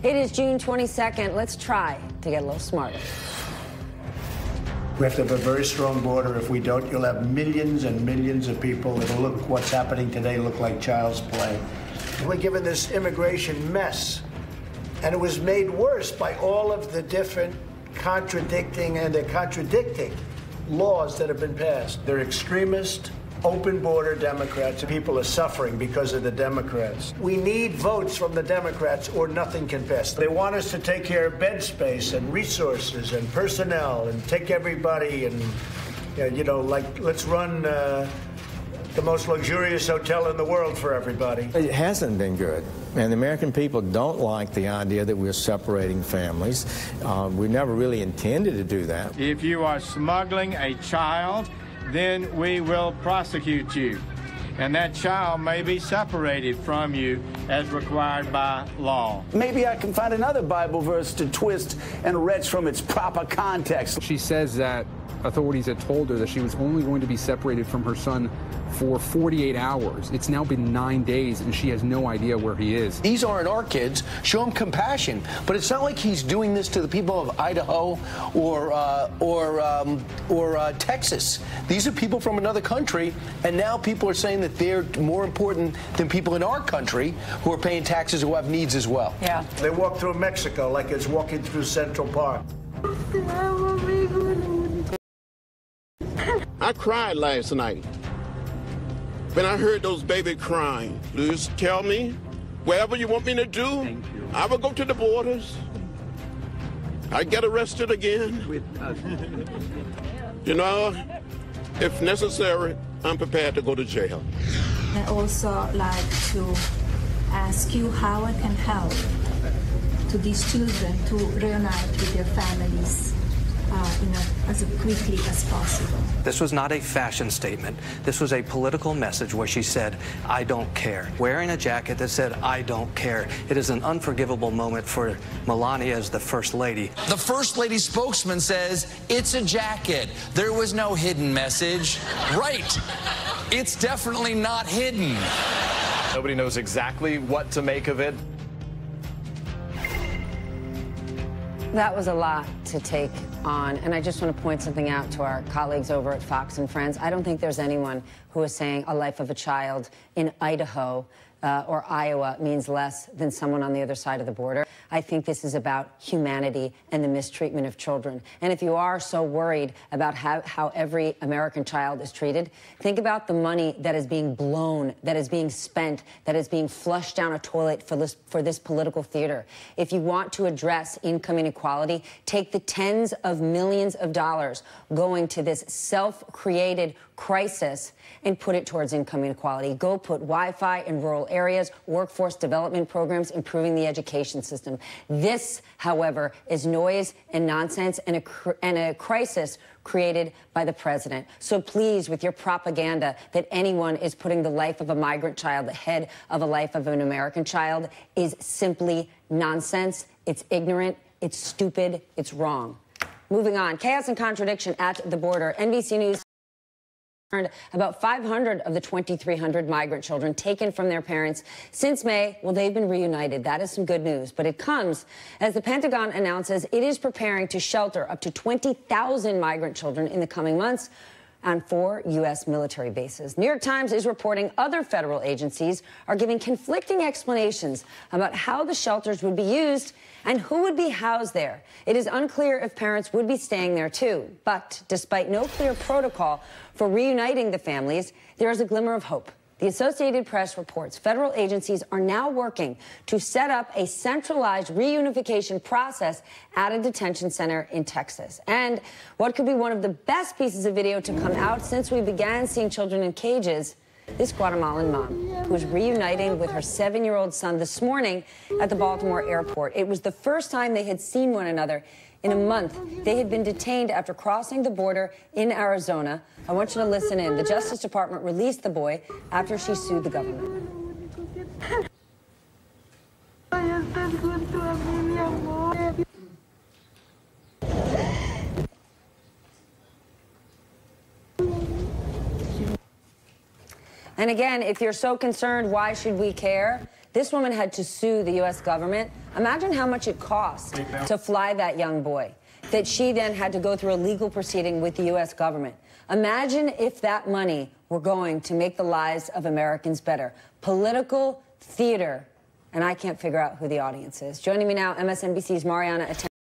It is June 22nd. Let's try to get a little smarter. We have to have a very strong border. If we don't, you'll have millions and millions of people that'll look what's happening today look like child's play. We're given this immigration mess, and it was made worse by all of the different contradicting laws that have been passed. They're extremist, open border Democrats. People are suffering because of the Democrats. We need votes from the Democrats or nothing can pass. They want us to take care of bed space and resources and personnel and take everybody and, like, let's run the most luxurious hotel in the world for everybody. It hasn't been good. And the American people don't like the idea that we're separating families. We never really intended to do that. If you are smuggling a child, then we will prosecute you. And that child may be separated from you as required by law. Maybe I can find another Bible verse to twist and wrench from its proper context. She says that authorities had told her that she was only going to be separated from her son for 48 hours. It's now been 9 days, and she has no idea where he is. These aren't our kids. Show them compassion. But it's not like he's doing this to the people of Idaho or Texas. These are people from another country, and now people are saying that they're more important than people in our country who are paying taxes who have needs as well. Yeah. They walk through Mexico like it's walking through Central Park. I cried last night when I heard those babies crying. Please tell me, whatever you want me to do, I will go to the borders. I get arrested again. If necessary, I'm prepared to go to jail. I also like to ask you how I can help to these children to reunite with their families as quickly as possible. This was not a fashion statement. This was a political message where she said, I don't care. Wearing a jacket that said, I don't care. It is an unforgivable moment for Melania as the First Lady. The First Lady's spokesman says, it's a jacket. There was no hidden message. Right. It's definitely not hidden. Nobody knows exactly what to make of it. That was a lot to take on, and I just want to point something out to our colleagues over at Fox and Friends. I don't think there's anyone who is saying a life of a child in Idaho or Iowa means less than someone on the other side of the border. I think this is about humanity and the mistreatment of children. And if you are so worried about how every American child is treated, think about the money that is being blown, that is being spent, that is being flushed down a toilet for this political theater. If you want to address income inequality, take the tens of millions of dollars going to this self-created crisis and put it towards income inequality. Go put Wi-Fi in rural areas, workforce development programs, improving the education system. This, however, is noise and nonsense and a crisis created by the president. So please, with your propaganda that anyone is putting the life of a migrant child ahead of a life of an American child is simply nonsense. It's ignorant. It's stupid. It's wrong. Moving on. Chaos and contradiction at the border. NBC News about 500 of the 2,300 migrant children taken from their parents since May, well, they've been reunited. That is some good news. But it comes as the Pentagon announces it is preparing to shelter up to 20,000 migrant children in the coming months on 4 U.S. military bases. New York Times is reporting other federal agencies are giving conflicting explanations about how the shelters would be used and who would be housed there. It is unclear if parents would be staying there, too. But despite no clear protocol for reuniting the families, there is a glimmer of hope. The Associated Press reports federal agencies are now working to set up a centralized reunification process at a detention center in Texas. And what could be one of the best pieces of video to come out since we began seeing children in cages, this Guatemalan mom who was reuniting with her 7-year-old son this morning at the Baltimore airport. It was the first time they had seen one another in a month. They had been detained after crossing the border in Arizona. I want you to listen in. The Justice Department released the boy after she sued the government. And again, if you're so concerned, why should we care? This woman had to sue the U.S. government. Imagine how much it cost to fly that young boy, that she then had to go through a legal proceeding with the U.S. government. Imagine if that money were going to make the lives of Americans better. Political theater. And I can't figure out who the audience is. Joining me now, MSNBC's Mariana.